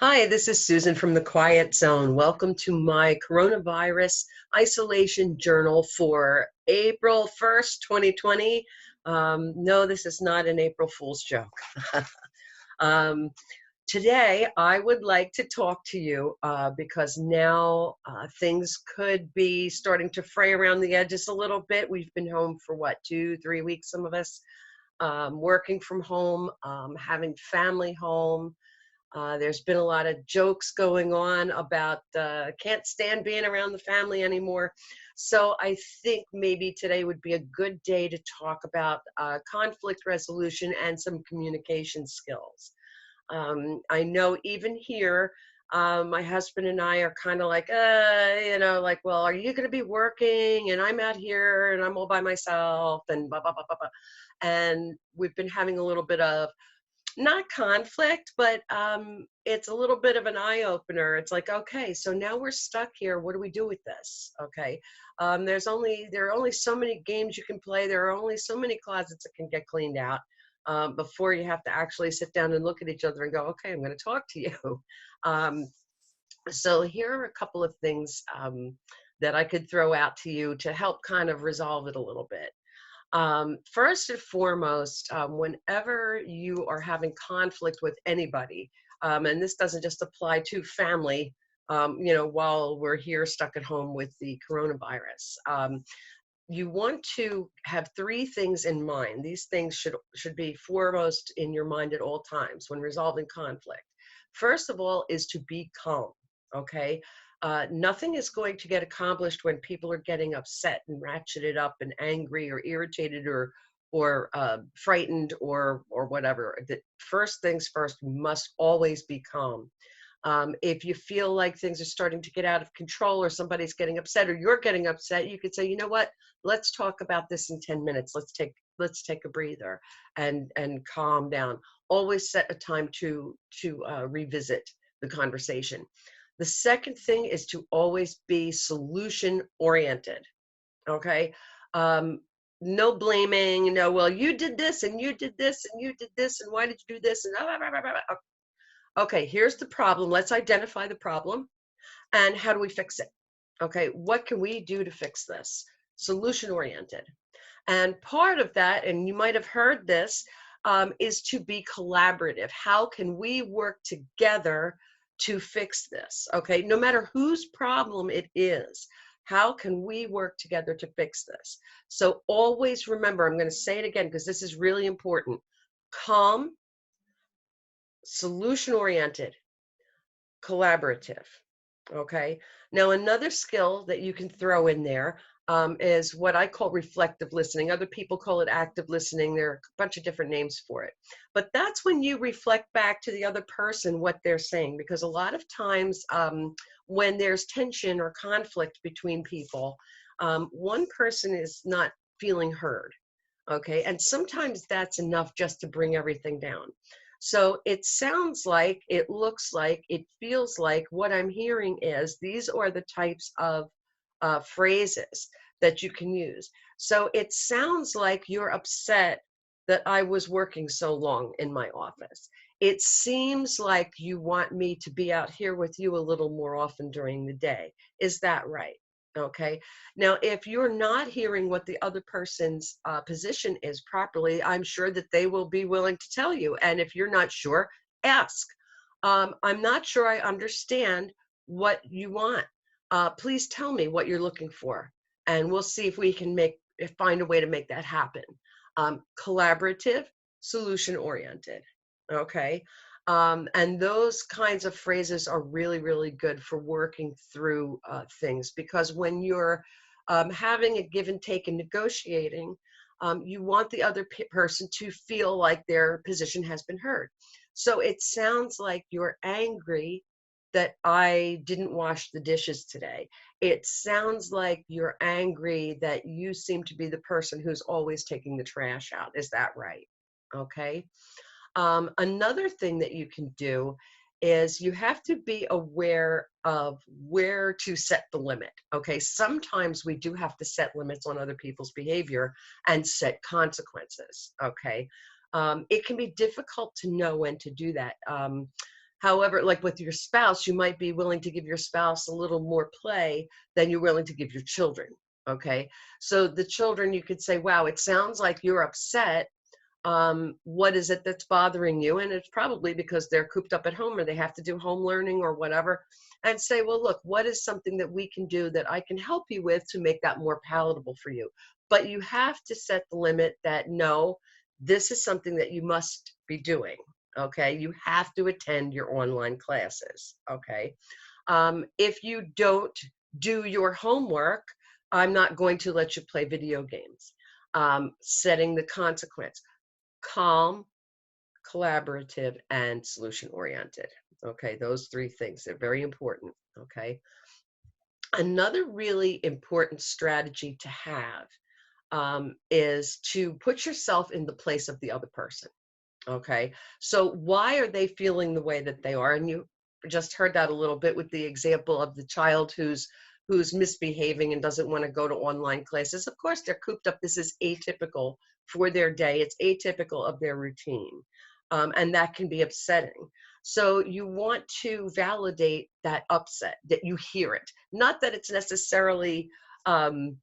Hi, this is Susan from the Quiet Zone. Welcome to my coronavirus isolation journal for April 1st, 2020. No, this is not an April Fool's joke. um, Today, I would like to talk to you because now things could be starting to fray around the edges a little bit. We've been home for what, 2, 3 weeks, some of us, working from home, having family home. There's been a lot of jokes going on about can't stand being around the family anymore. So I think maybe today would be a good day to talk about conflict resolution and some communication skills. I know even here, my husband and I are kind of like, like, well, are you going to be working? And I'm out here and I'm all by myself and blah, blah, blah, blah, blah. And we've been having a little bit of not conflict, but it's a little bit of an eye opener. It's like, okay, so now we're stuck here. What do we do with this? Okay, there are only so many games you can play. There are only so many closets that can get cleaned out before you have to actually sit down and look at each other and go, okay, I'm going to talk to you. Um, so here are a couple of things that I could throw out to you to help kind of resolve it a little bit. First and foremost, whenever you are having conflict with anybody, and this doesn't just apply to family, while we're here stuck at home with the coronavirus, you want to have three things in mind. These things should be foremost in your mind at all times when resolving conflict. First of all, is to be calm. Okay, nothing is going to get accomplished when people are getting upset and ratcheted up and angry or irritated or frightened or whatever. The first things first, you must always be calm. If you feel like things are starting to get out of control or somebody's getting upset or you're getting upset, you could say, you know what, let's talk about this in 10 minutes. Let's take a breather and calm down. Always set a time to revisit the conversation. The second thing is to always be solution oriented. Okay. Um, no blaming, no, well, you did this and you did this and you did this and why did you do this and blah, blah, blah, blah, blah. Okay, here's the problem. Let's identify the problem and how do we fix it? Okay, what can we do to fix this? Solution oriented. And part of that, and you might have heard this, is to be collaborative. How can we work together to fix this? Okay, no matter whose problem it is, how can we work together to fix this? So always remember, I'm going to say it again because this is really important. Calm, solution oriented, collaborative. Okay. Now, another skill that you can throw in there is what I call reflective listening. Other people call it active listening. There are a bunch of different names for it. But that's when you reflect back to the other person what they're saying, because a lot of times when there's tension or conflict between people, one person is not feeling heard. Okay. And sometimes that's enough just to bring everything down. So it sounds like, it looks like, it feels like what I'm hearing is these are the types of phrases that you can use. So it sounds like you're upset that I was working so long in my office. It seems like you want me to be out here with you a little more often during the day. Is that right? Okay. Now, if you're not hearing what the other person's position is properly, I'm sure that they will be willing to tell you. And if you're not sure, ask. I'm not sure I understand what you want. Please tell me what you're looking for, and we'll see if we can find a way to make that happen. Collaborative, solution oriented. Okay. And those kinds of phrases are really, really good for working through things, because when you're having a give and take and negotiating, you want the other person to feel like their position has been heard. So it sounds like you're angry that I didn't wash the dishes today. It sounds like you're angry that you seem to be the person who's always taking the trash out. Is that right? Okay. Another thing that you can do is you have to be aware of where to set the limit. Okay, sometimes we do have to set limits on other people's behavior and set consequences. Okay, it can be difficult to know when to do that. However, like with your spouse, you might be willing to give your spouse a little more play than you're willing to give your children. Okay. So the children, you could say, wow, it sounds like you're upset. What is it that's bothering you? And it's probably because they're cooped up at home or they have to do home learning or whatever. And say, well, look, what is something that we can do that I can help you with to make that more palatable for you? But you have to set the limit that no, this is something that you must be doing. Okay. You have to attend your online classes. Okay. If you don't do your homework, I'm not going to let you play video games. Setting the consequence: calm, collaborative, and solution oriented. Okay, those three things, they're very important. Okay. Another really important strategy to have is to put yourself in the place of the other person. Okay. So why are they feeling the way that they are? And you just heard that a little bit with the example of the child who's misbehaving and doesn't want to go to online classes. Of course, they're cooped up. This is atypical for their day. It's atypical of their routine. And that can be upsetting. So you want to validate that upset, that you hear it. Not that it's necessarily um,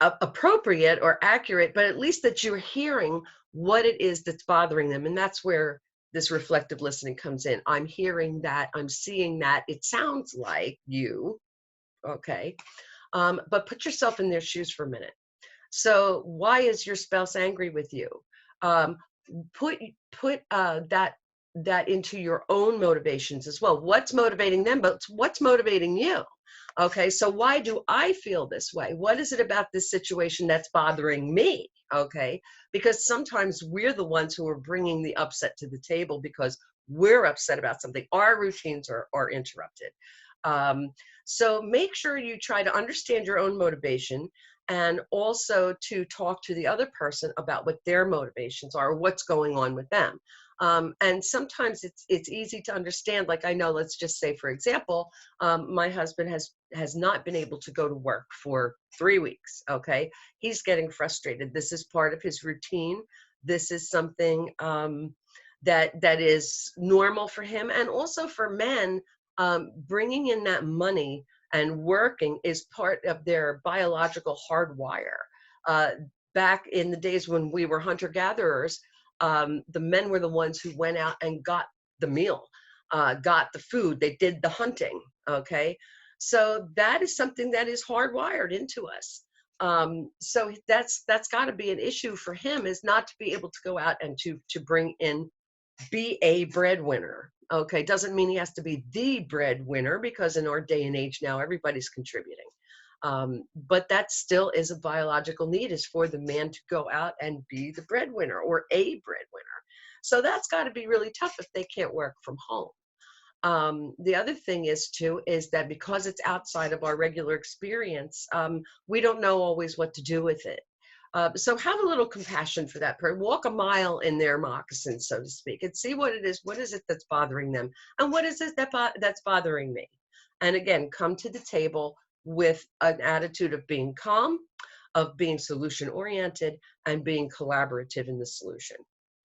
appropriate or accurate, but at least that you're hearing what it is that's bothering them. And that's where this reflective listening comes in. I'm hearing that, I'm seeing that, it sounds like you, okay? But put yourself in their shoes for a minute. So why is your spouse angry with you? Um, put that into your own motivations as well. What's motivating them, but what's motivating you? Okay, so why do I feel this way? What is it about this situation that's bothering me? Okay, because sometimes we're the ones who are bringing the upset to the table because we're upset about something. Our routines are interrupted. Um, so make sure you try to understand your own motivation and also to talk to the other person about what their motivations are, what's going on with them. And sometimes it's easy to understand. Like I know, let's just say, for example, my husband has not been able to go to work for 3 weeks. Okay, he's getting frustrated. This is part of his routine. This is something that is normal for him, and also for men. Bringing in that money and working is part of their biological hardwire. Uh, Back in the days when we were hunter gatherers, the men were the ones who went out and got the meal, got the food, they did the hunting. Okay. So that is something that is hardwired into us. So that's got to be an issue for him, is not to be able to go out and to bring in, be a breadwinner. Okay, doesn't mean he has to be the breadwinner, because in our day and age now, everybody's contributing. But that still is a biological need, is for the man to go out and be the breadwinner or a breadwinner. So that's got to be really tough if they can't work from home. The other thing is too, is that because it's outside of our regular experience, we don't know always what to do with it. So have a little compassion for that person. Walk a mile in their moccasins, so to speak, and see what it is. What is it that's bothering them? And what is it that's bothering me? And again, come to the table with an attitude of being calm, of being solution oriented, and being collaborative in the solution.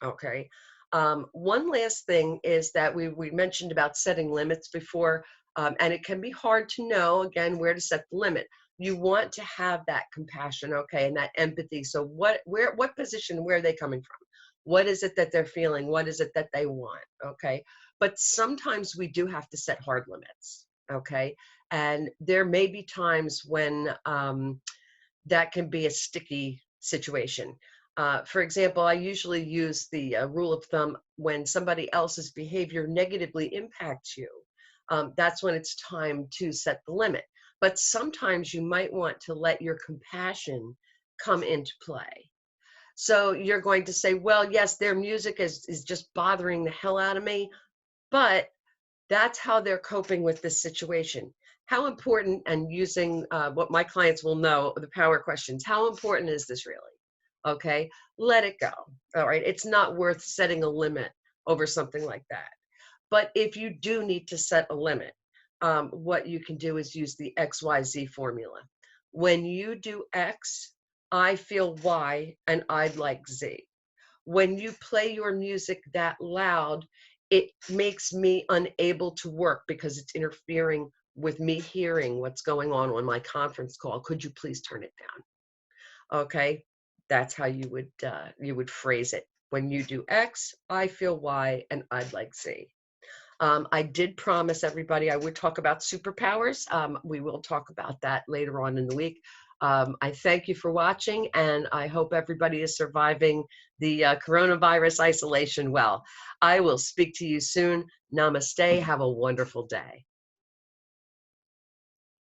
Okay. One last thing is that we mentioned about setting limits before, and it can be hard to know, again, where to set the limit. You want to have that compassion, okay, and that empathy. So what position, where are they coming from? What is it that they're feeling? What is it that they want? Okay. But sometimes we do have to set hard limits, okay? And there may be times when that can be a sticky situation. For example, I usually use the rule of thumb: when somebody else's behavior negatively impacts you, that's when it's time to set the limit. But sometimes you might want to let your compassion come into play. So you're going to say, well, yes, their music is just bothering the hell out of me, but that's how they're coping with this situation. How important, and using what my clients will know, the power questions, how important is this really? Okay, let it go. All right, it's not worth setting a limit over something like that. But if you do need to set a limit, what you can do is use the XYZ formula. When you do X, I feel Y and I'd like Z. When you play your music that loud, it makes me unable to work because it's interfering with me hearing what's going on my conference call. Could you please turn it down? Okay, that's how you would phrase it. When you do X, I feel Y, and I'd like Z. I did promise everybody I would talk about superpowers. We will talk about that later on in the week. I thank you for watching, and I hope everybody is surviving the coronavirus isolation well. I will speak to you soon. Namaste. Have a wonderful day.